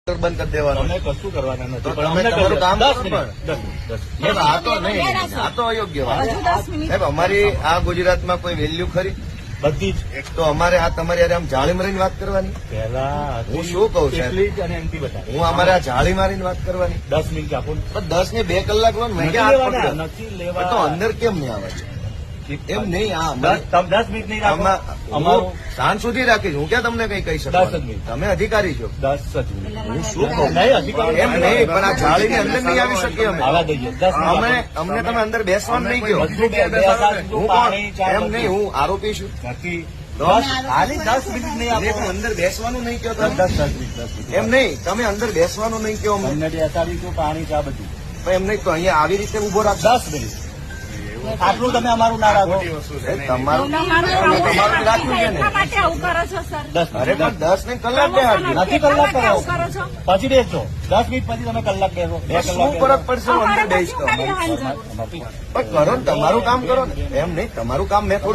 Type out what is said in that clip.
બંધ કરી દેવાનો તમે કશું કરવાના નથી. તો પણ તમે અમને તમારું કામ દસ કરો મિનિટ, પણ. 10 મિનિટ. આ તો નહીં, આ તો અયોગ્ય વાત સાહેબ. અમારી આ ગુજરાતમાં કોઈ વેલ્યુ ખરી? બધી જ તો અમારે આ તમારી યારે આમ જાળી મારીને વાત કરવાની? પહેલા હું શું કહું સાહેબ? એટલી જ અને એમથી બતાવે. હું અમારે આ જાળી મારીને વાત કરવાની? 10 મિનિટ આપો ને. પણ 10 ને 2 કલાક લો ને, મેં નથી ક્યાં હાથ લેવાના, પકડ્યો? નથી પણ લેવા. તો અંદર કેમ નહીં આવે છે? એમ નહીં, આ 10 મિનિટ નહીં રાખો. અમારું હું સાંજ સુધી રાખીશ. હું ક્યાં તમને કઈ કહી 10 જ શકું? મિનિટ. તમે અધિકારી છો. 10 જ મિનિટ. હું શું કહું? નહીં, અધિકારી એમ નહીં, પણ આ જાળીની અંદર નહીં આવી શકીએ અમે. આવા દઈએ 10 મિનિટ. અમને તમે અંદર બેસવાનું નહીં કહો. બધું બેસાડું, હું પાણી, કોણ? ચા એમ બધું. નહીં, હું આરોપી છું. નથી. તો? ખાલી 10 મિનિટ નહીં એટલે આપો. હું અંદર બેસવાનું નહીં કહો તમે? 10 મિનિટ. એમ નહીં, તમે અંદર બેસવાનું નહીં કહો અમને. તમને બેસાડીશું, પાણી, ચા બધું. પણ એમ નહીં, તો અહીંયા આવી રીતે ઉભો રાખશો? 10 મિનિટ. આટલું તમે અમારું ના રાખો. તમારું તમારું જ રાખ્યું છે ને? 10 અરે પણ 10 ને કલાક બેહાડ્યું. નથી કલાક કરાવો. પછી બેસજો. 10 મિનિટ પછી તમે કલાક બેસો. 2 શું કલાક ફરક પડશે હું અંદર બેસતો? બેસો. પણ કરો ને, તમારું કામ કરો ને. એમ નહીં, તમારું કામ મેં થોડું